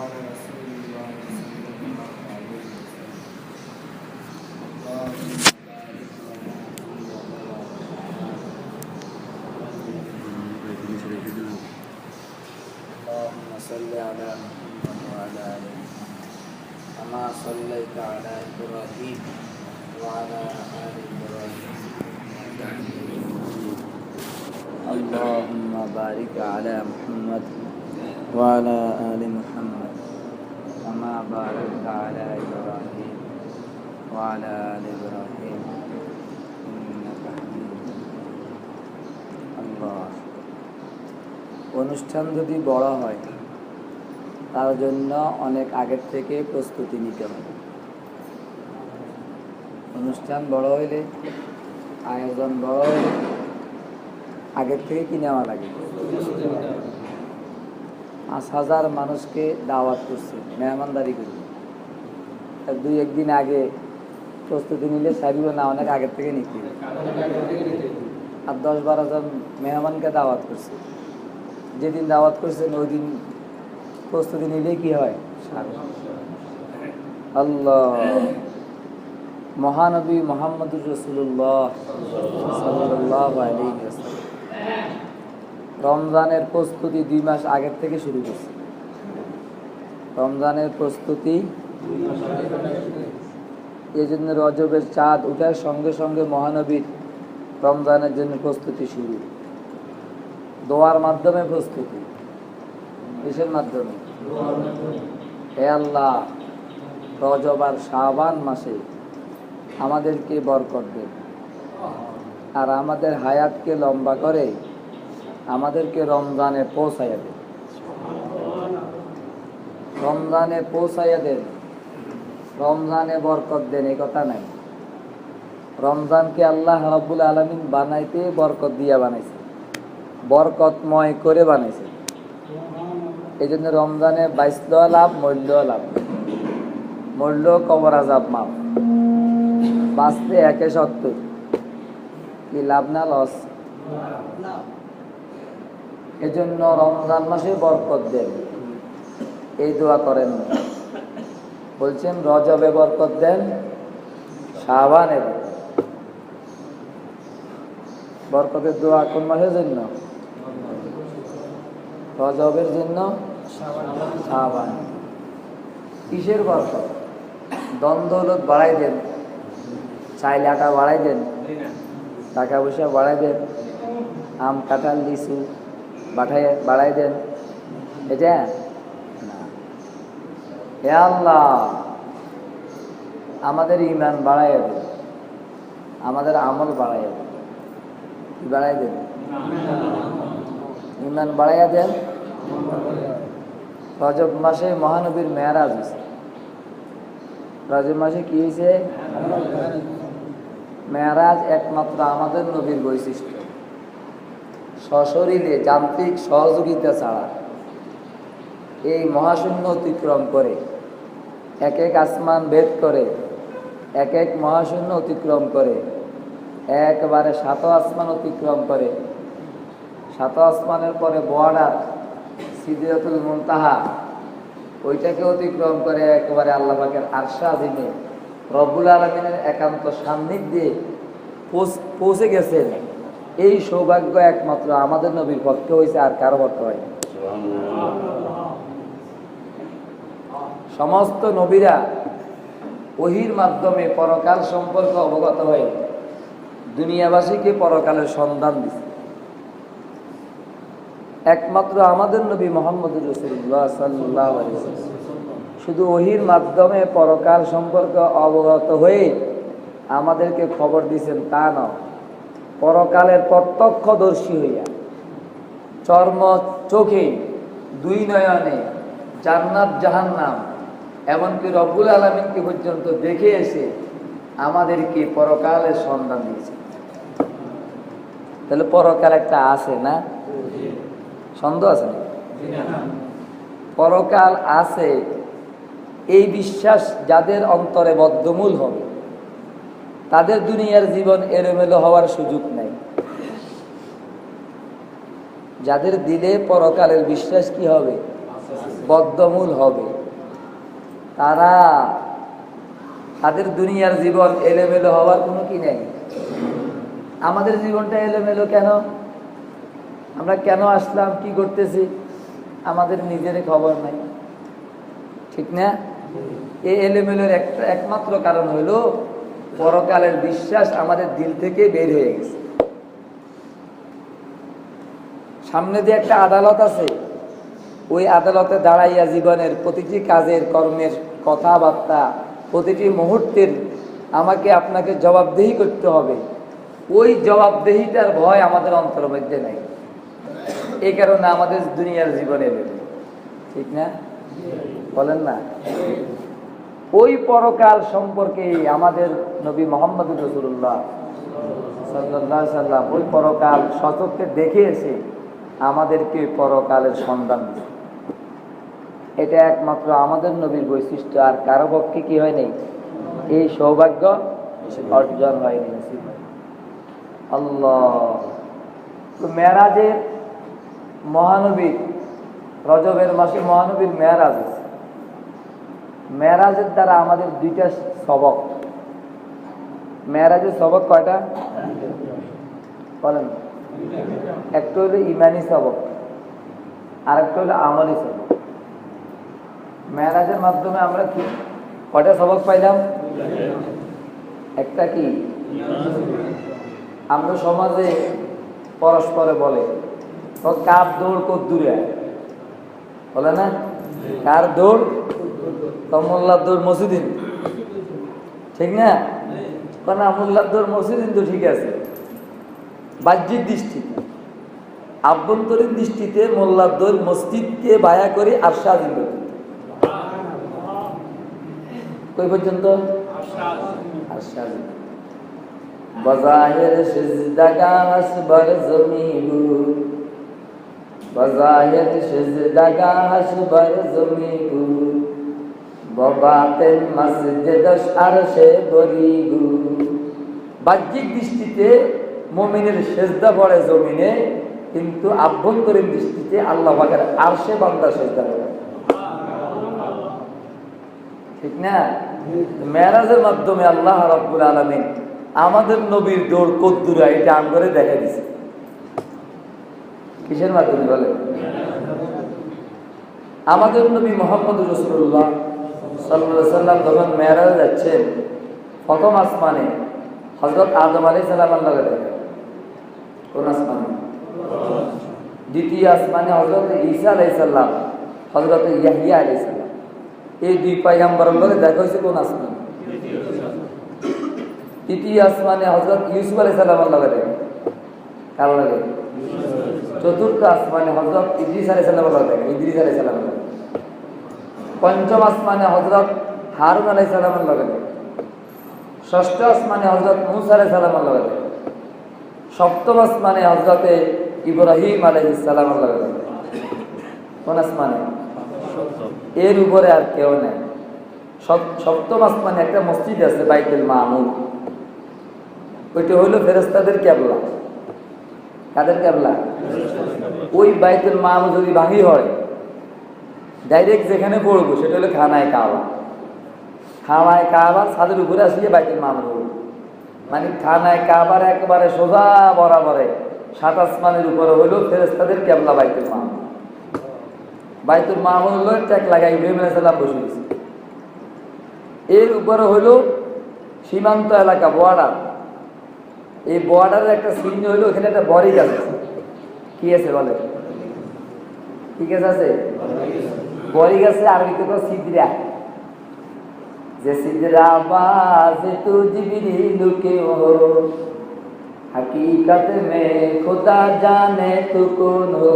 قال رسول الله صلى الله عليه وسلم اللهم بارك لنا اللهم صل على محمد وعلى آل محمد كما صليت على إبراهيم وعلى آل إبراهيم اللهم بارك على محمد وعلى آل محمد كما باركت على إبراهيم وعلى آل إبراهيم إنك حميد الله অনুষ্ঠান যদি বড় হয় তার জন্য অনেক আগের থেকে প্রস্তুতি নিতে হবে। অনুষ্ঠান বড় হইলে, আয়োজন বড় হইলে আগের থেকে কি নেওয়া লাগে? 5,000 মানুষকে দাওয়াত করছে, মেহমানদারি করবে, দুই একদিন আগে প্রস্তুতি নিলে সারিব না, অনেক আগের থেকে নিতে। আর 10-12 জন মেহমানকে দাওয়াত করছে, যেদিন দাওয়াত করছেন ওই দিন প্রস্তুতি নিলে কি হয়? আল্লাহ, মহানবী মুহাম্মদুর রাসূলুল্লাহ সাল্লাল্লাহু আলাইহি ওয়াসাল্লাম রমজানের প্রস্তুতি 2 মাস আগের থেকে শুরু করছে। রমজানের প্রস্তুতি, এই জন্য রজবের চাঁদ ওঠার সঙ্গে সঙ্গে মহানবীর রমজানের জন্য প্রস্তুতি শুরু। দোয়ার মাধ্যমে প্রস্তুতি। কিসের মাধ্যমে? হে আল্লাহ, রজব আর শাবান মাসে আমাদেরকে বরকত দেন, আর আমাদের হায়াতকে লম্বা করে আমাদেরকে রমজানে পৌঁছাইয়া দেন। রমজানে পৌঁছাইয়া দেন, রমজানে বরকত দেন, এই কথা নাই। রমজানকে আল্লাহ রাব্বুল আলামিন বানাইতে বরকত দিয়া বানাইছে, বরকতময় করে বানাইছে। এই জন্য রমজানে বাইসল লাভ, মূল্য লাভ। মূল্য কবর আযাব মাফ, বাঁচতে 170। কি লাভ না লস? এজন্য রমজান মাসে বরকত দেন, এই দোয়া করেন। বলছেন রজবে বরকত দেন, শাবানে বরকতের দোয়া কোন মাসের জন্য? রজবের জন্য, শাবান। কিসের বরকত? ধন দৌলত বাড়াই দেন, চাইল আটা বাড়াই দেন, টাকা পয়সা বাড়াই দেন, আম কাঁঠাল লিচু বাড়াই দেন, এটা না। হে আল্লাহ, আমাদের ঈমান বাড়াইয়া দেন, আমাদের আমল বাড়াইয়া দেন। কি বাড়াই দেন? ঈমান বাড়াইয়া দেন। রজব মাসে মহানবীর মেরাজ হয়েছে। রজব মাসে কি হয়েছে? মেরাজ একমাত্র আমাদের নবীর বৈশিষ্ট্য। সশরীরে যান্ত্রিক সহযোগিতা ছাড়া এই মহাশূন্য অতিক্রম করে, এক এক আসমান ভেদ করে, এক এক মহাশূন্য অতিক্রম করে, একবারে 7 আসমান অতিক্রম করে, 7 আসমানের পরে বর্ডার সিদরাতুল মুনতাহা, ওইটাকে অতিক্রম করে একবারে আল্লাহ পাকের আরশে আজিমে রব্বুল আলামিনের একান্ত সান্নিধ্যে পৌঁছে গেছেন। এই সৌভাগ্য একমাত্র আমাদের নবীর পক্ষে হয়েছে, আর কারো পক্ষে হয়। সমস্ত নবীরা ওহীর মাধ্যমে পরকাল সম্পর্কে অবগত হয়ে দুনিয়াবাসীকে পরকালের সন্ধান দিছে। একমাত্র আমাদের নবী মুহাম্মদুর রাসূলুল্লাহ সাল্লাল্লাহু আলাইহি ওয়াসাল্লাম শুধু ওহীর মাধ্যমে পরকাল সম্পর্কে অবগত হয়ে আমাদেরকে খবর দিয়েছেন, তা নয়, পরকালের প্রত্যক্ষদর্শী হইয়া চর্ম চোখে 2 নয়নে জান্নাত জাহান্নাম এমনকি রব্বুল আলামিনকে পর্যন্ত দেখে এসে আমাদেরকে পরকালের সন্ধান দিয়েছে। তাহলে পরকাল একটা আছে না? সন্দেহ আছে না? পরকাল আছে, এই বিশ্বাস যাদের অন্তরে বদ্ধমূল হবে তাদের দুনিয়ার জীবন এলোমেলো হওয়ার সুযোগ নাই। যাদের দিলে পরকালের বিশ্বাস কি হবে? বদ্ধমূল হবে। তাদের দুনিয়ার জীবন এলোমেলো হওয়ার কোনো কি নেই। আমাদের জীবনটা এলোমেলো কেন? আমরা কেন আসলাম, কি করতেছি, আমাদের নিজের খবর নাই, ঠিক না? এই এলোমেলোর একমাত্র কারণ হলো পরকালের বিশ্বাস আমাদের দিল থেকে বের হয়ে গেছে। সামনে যে একটা আদালত আছে, ওই আদালতে দাঁড়াইয়া জীবনের প্রতিটি কাজের, কর্মের, কথাবার্তা, প্রতিটি মুহূর্তের আমাকে আপনাকে জবাবদেহি করতে হবে। ওই জবাবদেহিটার ভয় আমাদের অন্তরের মধ্যে নাই। এই কারণে আমাদের দুনিয়ার জীবনে, ঠিক না? বলেন না? ওই পরকাল সম্পর্কে আমাদের নবী মুহাম্মদ রাসূলুল্লাহ সাল্লাল্লাহু আলাইহি সাল্লাম ওই পরকাল সচক্ষে দেখে এসে আমাদেরকে পরকালের সন্ধান দিয়েছে। এটা একমাত্র আমাদের নবীর বৈশিষ্ট্য, আর কারো পক্ষে কি হয় নাই, এই সৌভাগ্য অর্জন হয়নি। আল্লাহ, তো মেরাজের মহানবী, রজবের মাসে মহানবীর মেরাজ আছে। মেরাজের দ্বারা আমাদের দুইটা সবক। মেরাজের সবক কয়টা বলেন? একটা হলো ইমানি সবক, আর একটা হলো আমলি সবক। মেরাজের মাধ্যমে আমরা কি কয়টা সবক পাইলাম? একটা কি, আমরা সমাজে পরস্পরে বলে কার দৌড় কত দূরে, বলে না? কার দৌড়? মোল্লার দৌড় মসজিদিন, ঠিক না? মোল্লার দৌড় মসজিদিন তো ঠিক আছে বাহ্যিক দৃষ্টিতে, আভ্যন্তরীণ দৃষ্টিতে মোল্লার দৌড় মসজিদকে বায়া করে আরশাদিন করতে। কই পর্যন্ত? আরশাদিন। বাজাহির সিজদাগাহ আসবার জমিনু, বাজাহির সিজদাগাহ আসবার জমিনু, বাবাতেন মসজিদ আরশে বরিগু। বাহ্যিক দৃষ্টিতে মুমিনের সিজদা পড়ে জমিনে, কিন্তু আভ্যন্তরীণ দৃষ্টিতে আল্লাহ পাকের আরশে বান্দা সিজদা করে, ঠিক না? মেরাজের মাধ্যমে আল্লাহ রাব্বুল আলামিন আমাদের নবীর দৌড় কদ্দুরা এটা আমগরে দেখা দিছে। কিসের মাধ্যমে বলে? আমাদের নবী মুহাম্মদ রাসূলুল্লাহ সাল্লাল্লাহু আলাইহি সাল্লাম যখন মেরাজ যাচ্ছেন, প্রথম আসমানে হযরত আদম আলাইহিস সালামের লগে দেখা। কোন আসমানে? দ্বিতীয় আসমানে হযরত ঈসা আলাইহিস সালাম, হযরত ইয়াহইয়া আলাইহিস সালাম, এই দুই পয়গম্বরের লগে দেখা হয়েছে কোন আসমানে? তৃতীয় আসমানে হযরত ইউসুফ আলাইহিস সালামের লগে দেখা। কার লগে? চতুর্থ আসমানে হযরত ইদ্রিস আলাইহিস সালামের লগে দেখা, ইদ্রিস আলাইহিস সালামের লগে। পঞ্চম আসমানে হযরত হারুন আলাইহিস সালামের লগে দেখা। ষষ্ঠ আসমানে হযরত মূসা আলাইহিস সালামের লগে দেখা। সপ্তম আসমানে হযরত ইব্রাহিম আলাইহিস সালামের লগে দেখা। কোন আসমানে? এর উপরে আর কেউ নেই। সপ্তম আসমানে একটা মসজিদ আছে, বাইতুল মামুর। ওইটা হইল ফেরেশতাদের কিবলা। কাদের কিবলা? ওই বাইতুল মামুর যদি ভাঙি হয়, ডাইরেক্ট যেখানে পড়বো সেটা হলো খানায় কাবা। খানায় কাবার ছাদের উপরে আসিয়ে বাইতুল মামুর হল, মানে খানায় কাবার একেবারে সোজা বরাবরে ৭ আসমানের উপরে হইল ফেরেশতাদের কিবলা বাইতুল মামুর। বাইতুল মামুর হলো ট্যাক লাগাই ইব্রাহিম আলাইহিস সালাম বসে গেছে। এর উপরে হইল সীমান্ত এলাকা, বর্ডার। এই বর্ডারের একটা চিহ্ন হইলো, এখানে একটা বড়ি গাছ আছে। কি আছে বলে? কি গাছ আছে? বড়ি গাছে আরবিতে তো সিদরা, যে সিদরা বাজ তু জিবরিল কে হো, हकीकत में खुदा जाने तू कौन हो,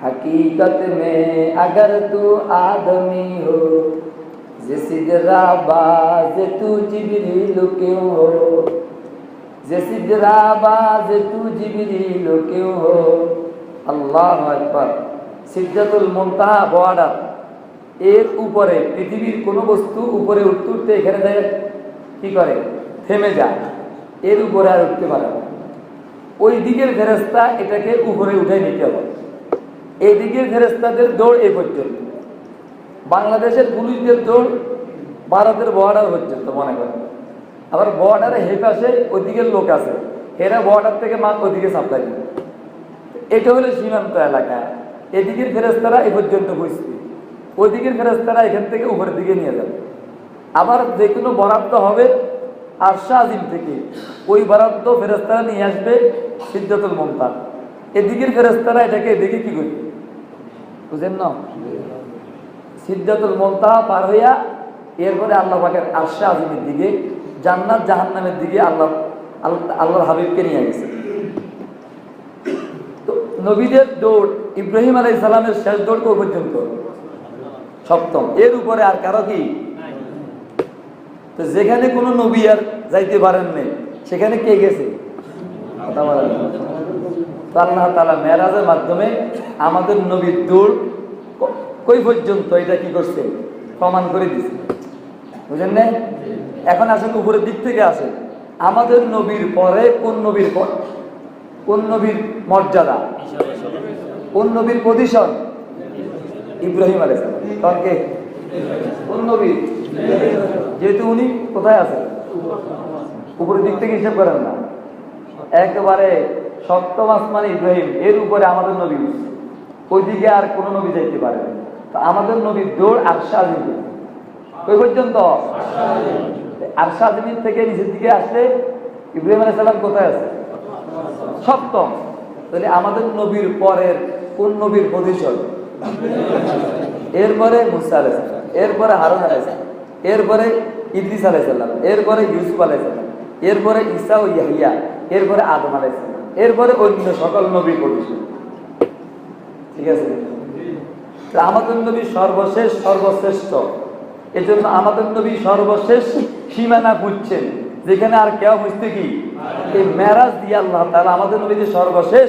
हकीकत में अगर तू आदमी हो, जे सिदरा बाज तू जिबरील क्यों हो, जे सिदरा बाज तू जिबरील क्यों हो। আল্লাহু আকবার। সিদরাতুল মুনতাহা বর্ডার, এর উপরে পৃথিবীর কোন বস্তু উপরে উঠতে উঠতে এখানে যায় কি করে? থেমে যায়। এর উপরে আর উঠতে পারে না। ওই দিকের ফেরেশতা এটাকে উপরে উঠে নিতে হবে। এই দিকের ফেরেশতাদের দৌড় এই পর্যন্ত। বাংলাদেশের পুলিশদের দৌড় ভারতের বর্ডার পর্যন্ত মনে করেন, আবার বর্ডারে হেপাশে ওদিকের লোক আছে, এরা বর্ডার থেকে মাল ওদিকে সাপ্লাই করে। এটা হলো সীমান্ত এলাকা, এদিকের ফেরেস্তারা এ পর্যন্ত বুঝবে, ওইদিকের ফেরেস্তারা এখান থেকে উপরের দিকে নিয়ে যাবে। আবার যে কোনো বরাদ্দ হবে আরশে আজিম থেকে, ওই বরাদ্দ ফেরেস্তারা নিয়ে আসবে সিদরাতুল মুনতাহা। এদিকের ফেরেস্তারা এটাকে এদিকে কি করবে বুঝেন না, সিদরাতুল মুনতাহা পার হইয়া এরপরে আল্লাহ পাকের আরশে আজিমের দিকে, জান্নাত জাহান্নামের দিকে আল্লাহর হাবিবকে নিয়ে গেছে। তো নবীদের দৌড় ইব্রাহিম আলাইহিস সালামের শেষ দৌড় কো পর্যন্ত? সপ্তম। এর উপরে আর কারো কি? তো যেখানে কোনো নবী আর যাইতে পারেন নাই, সেখানে কে গেছে? কথা বলেন। তো আল্লাহ তাআলা মেরাজের মাধ্যমে আমাদের নবীর দৌড় কই পর্যন্ত এটা কি করছে? প্রমাণ করে দিছে, বুঝেন না? এখন আসেন উপরের দিক থেকে আসেন, আমাদের নবীর পরে কোন নবীর কোন নবীর মর্যাদা, কোন নবীর পজিশন? ইব্রাহিম আলাইহিস সালাম। কারণ কে? কোন নবী? যেহেতু উনি কোথায় আছেন? উপরের দিক থেকে হিসাব করেন না, একেবারে সপ্তম আসমানে ইব্রাহিম, এর উপরে আমাদের নবী, ওইদিকে আর কোন নবী যাইতে পারে না। তো আমাদের নবীর দৌড় আরশে আজিম ওই পর্যন্ত। আরশে আজিম থেকে নিচের দিকে আসলে ইব্রাহিম আলাইহিস সালাম কোথায় আছে? সপ্তম। তাহলে আমাদের নবীর পরের কোন নবীর পজিশন? এরপরে মুসা আলাইহিস সালাম, এরপরে হারুন আলাইহিস সালাম, এরপরে ইদ্রিস আলাইহিস সালাম, এরপরে ইউসুফ আলাইহিস সালাম, এরপরে ঈসা ও ইয়াহইয়া, এরপরে আদম আলাইহিস সালাম, এরপরে অন্য সকল নবীর পজিশন। ঠিক আছে? আমাদের নবী সর্বশেষ সর্বশ্রেষ্ঠ, এজন্য আমাদের নবী সর্বশেষ সীমানা বুঝছেন, যেখানে আর কেউ বুঝতে কি এই মেরাজ দিয়ে আল্লাহ তাআলা আমাদের নবী যে সর্বশেষ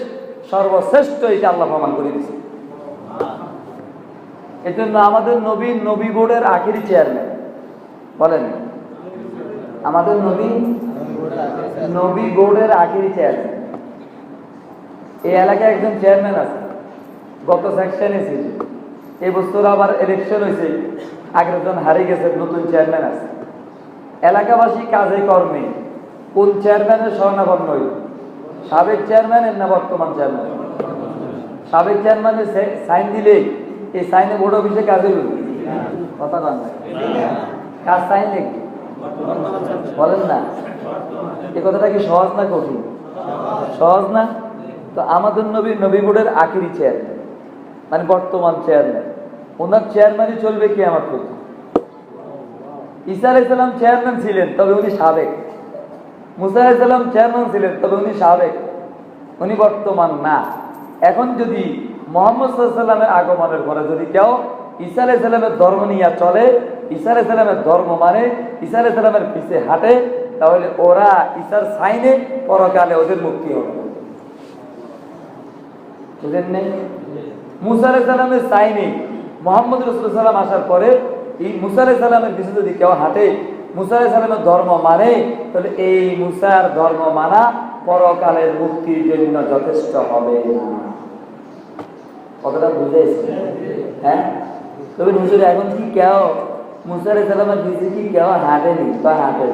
সর্বশ্রেষ্ঠ, এটা আল্লাহ প্রমাণ করে দিয়েছে। এজন্য আমাদের নবী নবী বোর্ডের আখেরি চেয়ারম্যান। বলেন, আমাদের নবী নবী বোর্ডের আখেরি চেয়ারম্যান। এই এলাকায় একজন চেয়ারম্যান আছে, গত সেকশনে ছিল, এই বছর আবার ইলেকশন হয়েছে, আগের জন হারিয়ে গেছে, নতুন চেয়ারম্যান আছে। এলাকাবাসী কাজে কর্মে কোন চেয়ারম্যানের শরণাপন্ন হইল? সাবেক চেয়ারম্যানের না বর্তমান চেয়ারম্যান? সাবেক চেয়ারম্যানের সাইন দিলে এই সাইনে বোর্ড অফিসে কাজে কথা কন না, কাজ সাইন লিখবে, বলেন না। এই কথাটা কি সহজ না কঠিন? সহজ না? তো আমাদের নবী নবী বোর্ডের আখেরি চেয়ারম্যান, মানে বর্তমান চেয়ারম্যান, ওনার চেয়ারম্যানই চলবে কিয়ামত পর্যন্ত। ঈসা আলাইহিস সালাম চেয়ারম্যান ছিলেন, তবে উনি সাবেক। মুসা আলাইহিস সালাম চেয়ারম্যান ছিলেন, তবে উনি সাবেক, উনি বর্তমান না। এখন যদি মুহাম্মদ সাল্লাল্লাহু আলাইহি সাল্লামের আগমনের পরে যদি কেউ ঈসা আলাইহিস সালামের ধর্ম নিয়ে চলে, ঈসা আলাইহিস সালামের ধর্ম মানে, ঈসা আলাইহিস সালামের পিছে হাঁটে, তাহলে ওরা ঈসার সাইনে পরকালে ওদের মুক্তি হবে। বুঝেন নাই? মুসা আলাইহিস সালামের সাইনে মুহাম্মদ রাসূলুল্লাহ সাল্লাল্লাহু আলাইহি ওয়াসাল্লাম আসার পরে এই মুসা আলাইহিস সালামের পিছে যদি কেউ হাঁটে, মুসা আলাইহিস সালামের ধর্ম মানে, তাহলে এই মুসার ধর্ম মানা পরকালের মুক্তির জন্য যথেষ্ট হবে না। কথাটা বুঝেছি? হ্যাঁ। তবে হুজুর এখন কি কেউ মুসা আলাইহিস সালামের পিছে কি কেউ হাঁটেনি বা হাঁটে?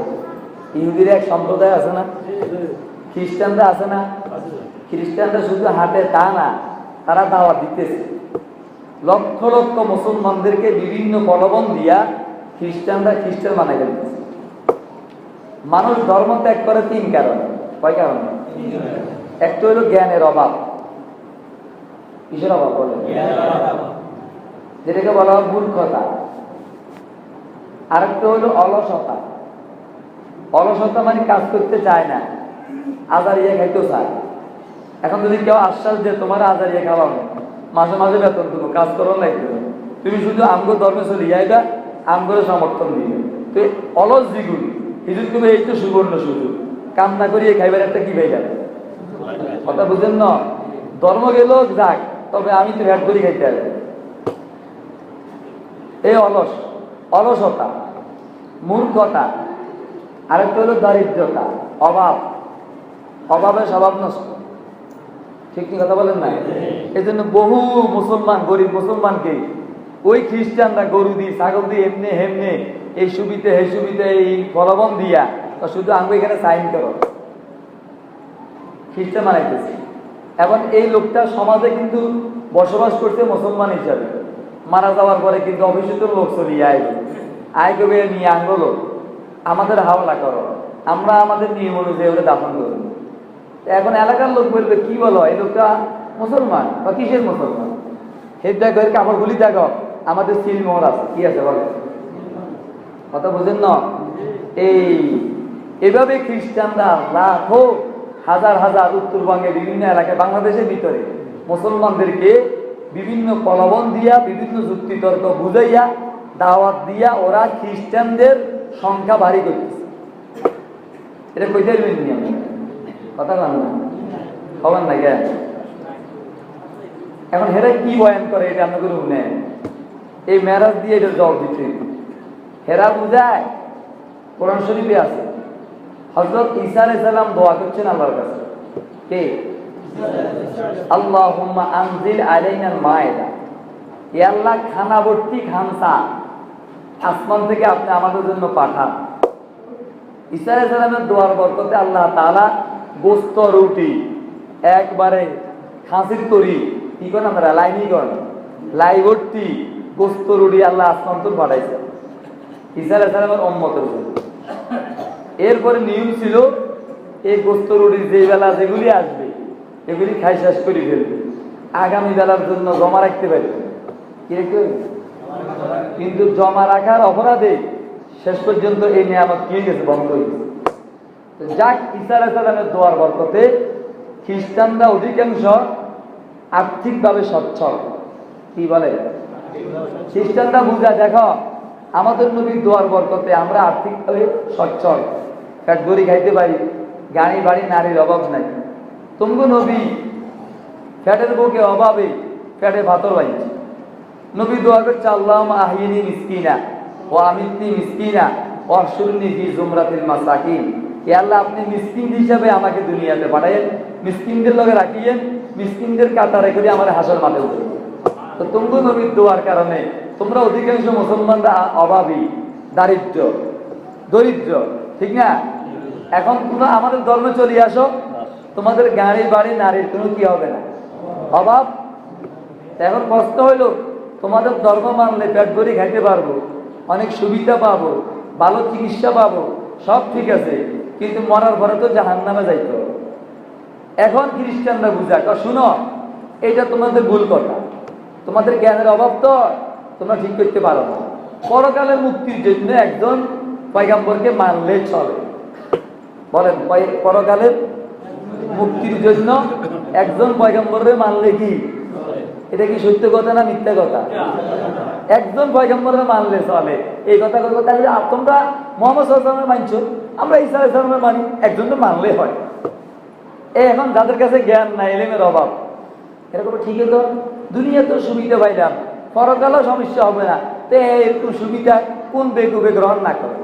ইহুদির এক সম্প্রদায় আছে না, খ্রিস্টানরা আছে না, খ্রিস্টানরা শুধু হাঁটে তা না, তারা দাওয়াত দিতেছে। লক্ষ লক্ষ মুসলমানদেরকে বিভিন্ন প্রলোভন দিয়া খ্রিস্টানরা খ্রিস্টান বানাই ফেলতেছে। মানুষ ধর্ম ত্যাগ করে তিন কারণে। কয় কারণে? একটা হলো জ্ঞানের অভাব। কিসের অভাব বলে? যেটাকে বলা হয় মূর্খতা। আরেকটা হলো অলসতা। অলসতা মানে কাজ করতে চায় না, আজারিয়া খাইতেও চায়। এখন যদি কেউ আশ্বাস দিয়ে তোমার আজারিয়া খাওয়াবো, মাঝে মাঝে বেতন দেবো, কাজ করো লাগবে, তুমি শুধু আমগো ধর্মে চলে যাইবা, আমগরে সমর্থন দিবে, তো অলস দ্বিগুণ। কিন্তু তুমি এই তো সুবর্ণ সুযোগ, কাম না করিয়ে খাইবার একটা কি পাই যাবে। কথা বুঝেন না? ধর্ম গেল যাক, তবে আমি তো ভ্যাট করি খাইতে আসবো। এই অলসতা, মূর্খতা। আরেকটা হলো দারিদ্রতা, অভাব। অভাবে স্বভাব নষ্ট। ঠিক কি কথা বলেন না? এই জন্য বহু মুসলমান, গরিব মুসলমানকে ওই খ্রিস্টানরা গরু দিয়ে ছাগল দিয়ে এমনি হেমনে এই সুবিধে হে সুবিধে এই ফলবন দিয়া শুধু আঙ্গু এখানে সাইন করো, খ্রিস্টান বানাইতেছে। এখন এই লোকটা সমাজে কিন্তু বসবাস করছে মুসলমান হিসাবে, মারা যাওয়ার পরে কিন্তু অভিষিত লোক চলিয়ে আয় কবে নিয়ে আঙ্গলো আমাদের হাওলা করো, আমরা আমাদের নিয়ম অনুযায়ী ওরা দাফন করব। এখন এলাকার লোক বলবে কি বলো এই লোকটা মুসলমান বা কিসের মুসলমান, হেদ দেখো এর কাপড়গুলি দেখো আমাদের সিল মোহর আছে, কি আছে বলে, কথা বুঝেন না? এইভাবে খ্রিস্টানরা লাখো হাজার হাজার উত্তরবঙ্গে বিভিন্ন এলাকায় বাংলাদেশের ভিতরে মুসলমানদেরকে বিভিন্ন প্রলোভন দিয়া বিভিন্ন যুক্তিতর্ক বুঝাইয়া দাওয়াত দিয়া ওরা খ্রিস্টানদের সংখ্যা ভারী করতেছে। এটা কইতে পারবেন কথা বল না, খবর নাই গে। এখন হেরা কি বয়ান করে এটা আপনাকে নেন, এই মেরাজ দিয়ে এটা জবাব দিতে হেরা বুঝায়। কোরআন শরীফে আছে হযরত ঈসা আলাইহিস সালাম দোয়া করছেন আল্লাহর কাছে, কে? আল্লাহুম্মা আনজিল আলাইনাল মায়দা, হে আল্লাহ খানা ভর্তি খানসা আসমান থেকে আপনি আমাদের জন্য পাঠান। ঈসা আলাইহিস সালামের দোয়ার বরকতে আল্লাহ তাআলা গোশত রুটি একবারে খাসির তরি কি করেন আমরা লাইনি করেন লাই ভর্তি গোশত রুটি আল্লাহ আসমান থেকে পাঠাইছে ঈসা আলাইহিস সালামের উম্মতের জন্য। এরপরে নিয়ম ছিল এই গোশত রুটি যে বেলা যেগুলি আসবে এগুলি খাই শেষ করে ফেলবে, আগামী বেলার জন্য জমা রাখতে পারবে। কিন্তু জমা রাখার অপরাধে শেষ পর্যন্ত এই নিয়ামত কি গেছে, বন্ধ হয়ে গেছে। যাক ঈসা আলাইহিস সালামের দোয়ার বরকতে খ্রিস্টানরা অধিকাংশ আর্থিকভাবে সচ্ছল। কি বলে খ্রিস্টানরা? বুঝা দেখো আমাদের নবীর দোয়ার বরকতে আমরা আর্থিকভাবে সচ্ছল, পেট ভরি খাইতে পারি, গাড়ি বাড়ি নারীর অভাব নাই। তুমগো নবী ফ্যাটের বুকে অভাবে ফ্যাটে ভাতর বাইছে, নবী দোয়া করছে আল্লাহুম্মা আহিনি মিসকিনা ওয়া আমিতনি মিসকিনা ওয়া আহশুরনি ফি জুমরাতিল মাসাকিন। হে আল্লাহ আপনি মিসকিন হিসাবে আমাকে দুনিয়াতে পাঠায়েন, মিসকিনদের লগে রাখিয়েন, মিসকিনদের কাতারে করে আমার হাসর মাঠে উঠে। তো তুমগো নবীর দোয়ার কারণে তোমরা অধিকাংশ মুসলমানরা অভাবী, দরিদ্র, ঠিক না? এখন তোমরা আমাদের ধর্মে চলে আসো, তোমাদের গাড়ি বাড়ি নারীর কোনো কি হবে না, অভাব। এখন প্রশ্ন হইল তোমাদের ধর্ম মানলে পেট ভরি খাইতে পারবো, অনেক সুবিধা পাবো, ভালো চিকিৎসা পাবো, সব ঠিক আছে, কিন্তু মরার পরে তো জাহান্নামে যাইতে হবে। এখন খ্রিস্টানরা বুঝা শুনো এটা তোমাদের ভুল কথা, তোমাদের জ্ঞানের অভাব তো তোমরা ঠিক করতে পারো না। পরকালের মুক্তির জন্য একজন পয়গম্বরকে মানলে চলে। বলেন পরকালের মুক্তির জন্য একজন পয়গম্বরের মানলে কি, এটা কি সত্য কথা না মিথ্যা কথা? একজন পয়গম্বরের মানলে চলে, এই কথা কথা। তাহলে তোমরা মুহাম্মদ সাল্লাল্লাহু আলাইহি ওয়াসাল্লাম মানছো, আমরা ঈসা আলাইহিস সালামের মানি, একজন তো মানলে হয়। এখন যাদের কাছে জ্ঞান নাই, ইলমের অভাব, এরকম ঠিকই তো দুনিয়া তো সুবিধা পাইলাম, পরকালেও সমস্যা হবে না, তো এরকম সুবিধা কোন বেকুবে গ্রহণ না করে,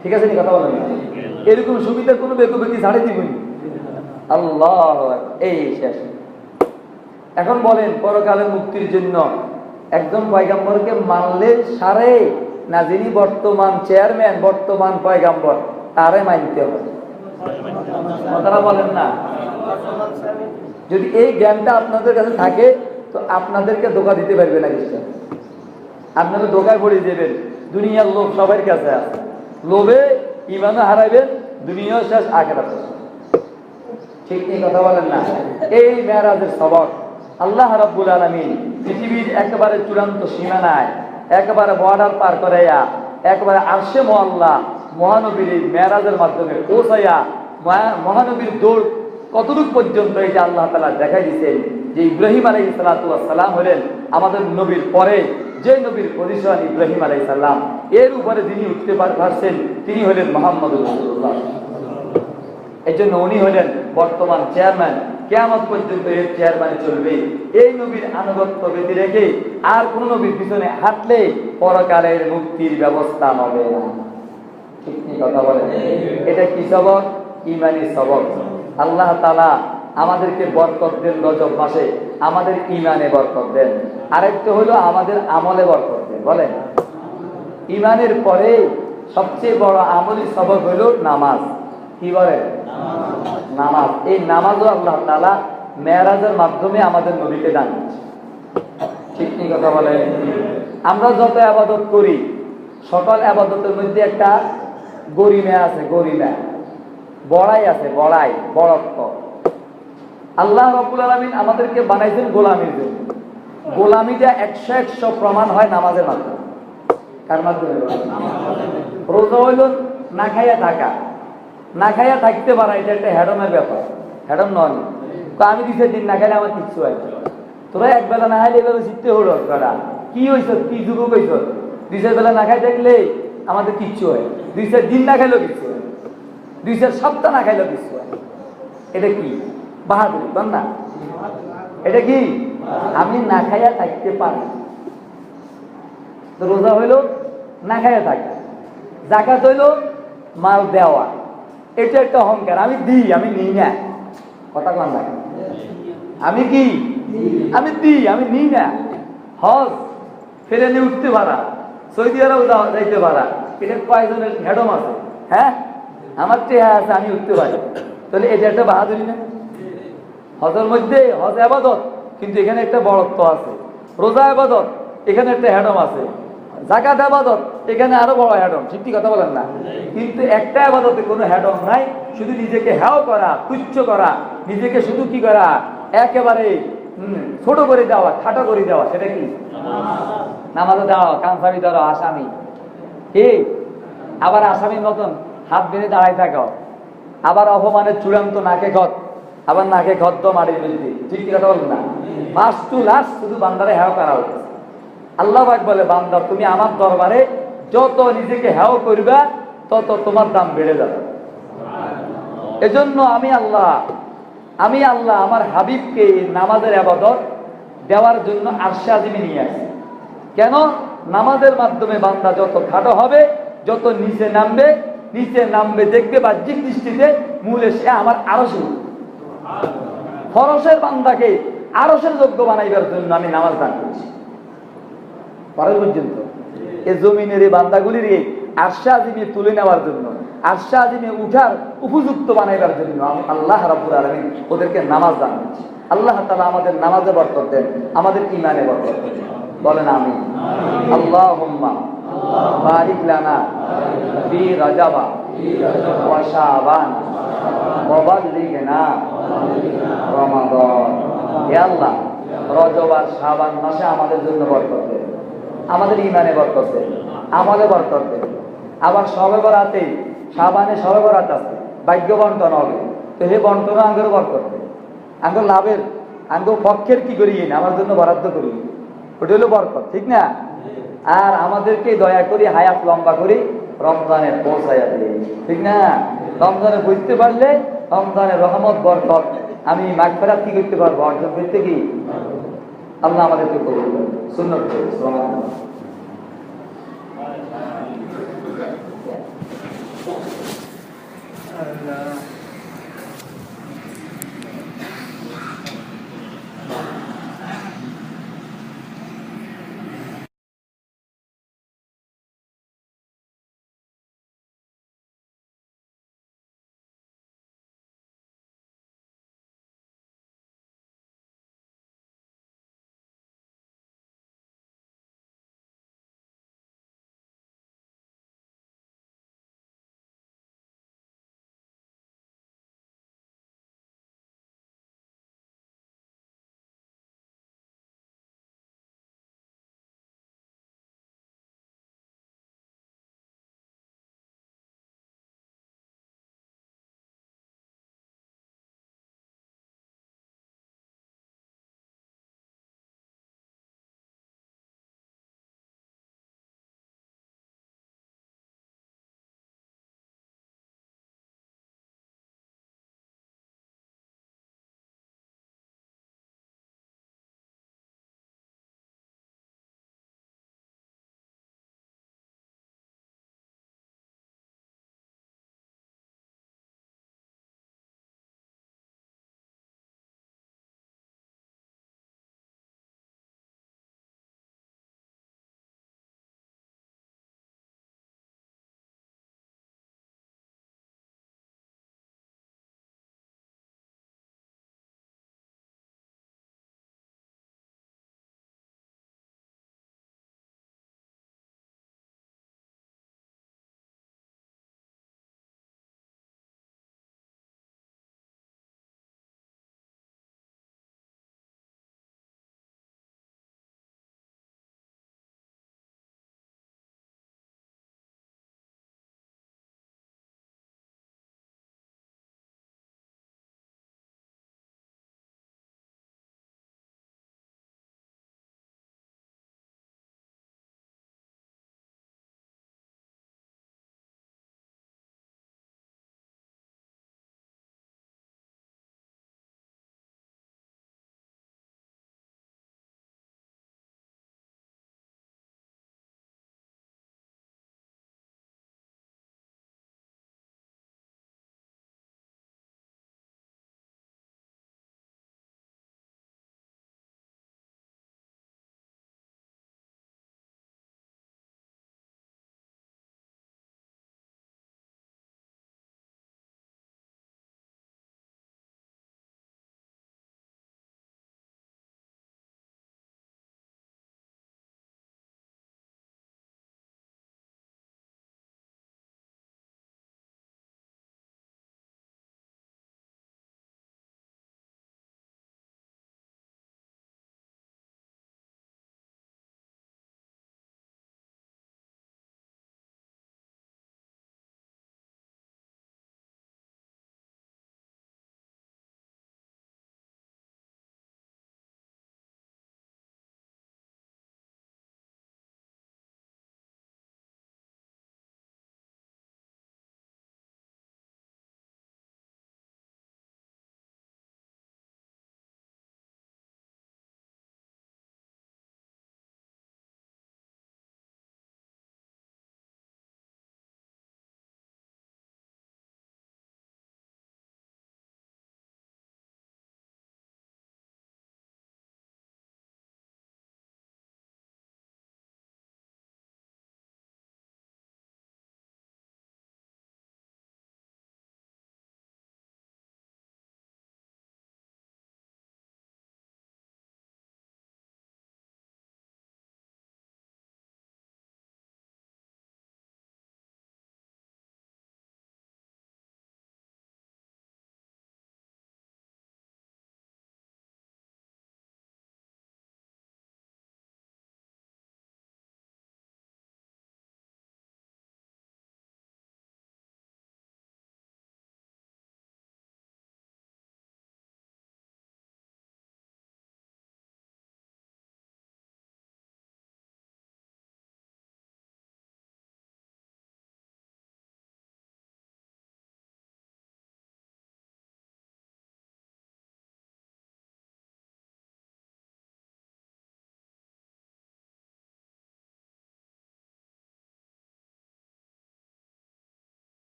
ঠিক আছে? কথা বলেন, এরকম সুবিধা কোনো বেকুবে কি ছাড়ে দিবনি? আল্লাহ এই শেষ। এখন বলেন পরকালের মুক্তির জন্য একজন পয়গম্বরকে মানলে সারে না যিনি বর্তমান চেয়ারম্যান, বর্তমান পয়গম্বর তারে মানতে হবে? কথাটা বলেন না। যদি এই জ্ঞানটা আপনাদের কাছে থাকে তো আপনাদেরকে ধোঁকা দিতে পারবে না খ্রিস্টান, আপনারা ধোঁকায় পড়ে দেবেন। দুনিয়ার লোভ সবার কাছে আছে, লোভে ঈমানও হারাইবেন, দুনিয়াও শেষ আখিরাত শেষ। ঠিক এই কথা বলেন না। এই মেরাজের সবক আল্লাহ রাব্বুল আলামিন পৃথিবীর একেবারে চূড়ান্ত সীমানায় একেবারে বর্ডার পার করাইয়া একেবারে আরশে মুআল্লা মহানবীর মেরাজের মাধ্যমে পৌঁছাইয়া মহানবীর দৌড় কতটুকু পর্যন্ত এই যে আল্লাহ তাআলা দেখাই দিয়েছেন যে ইব্রাহিম আলাইহিস সালাতু ওয়াস সালাম হলেন আমাদের নবীর পরে যে নবীর পজিশন ইব্রাহিম আলাইহিস সালাম, এর উপরে যিনি উঠতে পারছেন তিনি হলেন মুহাম্মদুর রাসূলুল্লাহ। এই জন্য উনি হলেন বর্তমান চেয়ারম্যান, কিয়ামত পর্যন্ত এর চেয়ারম্যান চলবে। এই নবীর আনুগত্য ব্যতি রেখে আর কোন নবীর পিছনে হাঁটলে পরকালের মুক্তির ব্যবস্থা হবে না। ঠিক কথা বলেন। এটা কি সবক? ঈমানি সবক। আল্লাহ তাআলা আমাদেরকে বরকত দেন রজব মাসে, আমাদের ইমানে বরকত দেন। আরেকটা হলো আমাদের আমলে বরকত দেন। বলেন, ইমানের পরে সবচেয়ে বড় আমলি সবক হলো নামাজ। কি বলেন? নামাজ। এই নামাজও আল্লাহ তাআলা মেরাজের মাধ্যমে আমাদের নবীকে দান করেছে। ঠিক কি কথা বলেন? আমরা যত ইবাদত করি, সকল ইবাদতের মধ্যে একটা গরিমা আছে, গরিমা, বড়াই আছে, বড়াই, বড়ত্ব। আল্লাহ রাব্বুল আলামিন আমাদেরকে বানাইছেন গোলামির জন্য। গোলামিটা 100% প্রমাণ হয় নামাজের মাধ্যমে। কার মাধ্যমে? রোজা হইল না খাইয়া থাকা, না খাইয়া থাকতে পারা, এটা একটা হেডমের ব্যাপার। হেডম নয়, আমি দিছে দিন না খাইলে আমার কিচ্ছু হয় না। তোরা একবেলা না খাইলে এভাবে শিখতে হলো করা কি হয়েছ, কি যুগ হয়েছ, দুইশের বেলা না খাই থাকলে আমাদের কিচ্ছু হয়, দুইশের দিন না খাইলেও কিচ্ছু হয়, দুইশের সপ্তাহ না খাইলেও কিচ্ছু হয়। এটা কি বাহাদুরি? বল না, এটা কি? আমি না খাইয়া থাকতে পারি। তো রোজা হইল না খাইয়া থাকা, যাকাত হইল মাল দেওয়া, এটা একটা অহংকার। আমি দিই, আমি নিই না। কথা কন না, আমি কি? আমি দিই, আমি নিই না। হজ ফেরে নিয়ে উঠতে পারা, সৌদি আরব যাইতে পারা, এটা কয়েকজনের হেডম আছে। হ্যাঁ, আমার টেহা আছে, আমি উঠতে পারি। তাহলে এটা একটা বাহাদুরি না? হজের মধ্যে হজ আবাদত, কিন্তু এখানে একটা বড়ত্ব আছে। রোজা আবাদত, এখানে একটা হেডম আছে। যাকাত আবাদত, এখানে আরো বড় হেডম। ঠিক কথা বলেন না? কিন্তু একটা আবাদতে কোনো হেডম নাই, শুধু নিজেকে হ্যাও করা, তুচ্ছ করা, নিজেকে শুধু কি করা, একেবারে ছোট করে দেওয়া, খাটো করে দেওয়া। সেটা কি? নামাজে দাঁড়াও, কানসামি ধরো, আসামি কি? আবার আসামির মতন হাত বেঁধে দাঁড়াই থাকো, আবার অপমানের চূড়ান্ত নাকে ঘট, আবার নাকে ঘদ্দ মাটির মধ্যে। ঠিক কথা বলেন না? ফার্স্ট টু লাস্ট শুধু বান্দারে হ্যাও করা হচ্ছে। আল্লাহ পাক বলে, বান্দা তুমি আমার দরবারে যত নিজেকে হ্যাও করবা, তত তোমার দাম বেড়ে যাবে। এজন্য আমি আল্লাহ আমার হাবিবকে নামাজের ইবাদত দেওয়ার জন্য আরশে আজিমে নিয়ে আসি। কেন? নামাজের মাধ্যমে বান্দা যত খাটো হবে, যত নিচে নামবে দেখবে বাহ্যিক দৃষ্টিতে মূলে সে আমার আরশে। ফরশের বান্দাকে আরশের যোগ্য বানাইবার জন্য আমি নামাজ দান করছি। পরে পর্যন্ত এই জমিনের এই বান্দাগুলির এই আরশে আজিমে তুলে নেওয়ার জন্য, আরশে আজিমে উঠার উপযুক্ত বানাইবার জন্য আমি আল্লাহ রাব্বুল আলামিন ওদেরকে নামাজ দান করছি। আল্লাহ তাআলা আমাদের নামাজে বরকত দেন, আমাদের ঈমানে বরকত দেন। বলেন আমিন। আল্লাহুম্মা বারিক লানা ফি রাজাবা ওয়া শাবান ওয়া বাল্লিগনা রমাদান। হে আল্লাহ, রজব আর শাবান মাসে আমাদের জন্য বরকত দেন, আমাদের ঈমানে বরকত দেন, আমলে বরকত দেন। আবার শবে বরাতে, শাবানে শবে বরাত আছে, ভাগ্য বন্টন হবে। তো হে বন্টন আঙ্গের বরকত দেন, আঙ্গর লাভের, আঙ্গর পক্ষের কি করি না, আমার জন্য বরাদ্দ করি, ওটা হলো বরকত। ঠিক না? আর আমাদেরকে দয়া করি হায়াত লম্বা করি রমজানে পৌঁছাইয়া দিই। ঠিক না? রমজানে বুঝতে পারলে রমজানের রহমত বরকত আমি মাগফিরাত কি করতে পারবো, অর্জন করতে কি? আল্লাহ আমাদেরকে কবুল করুন। সুন্নাত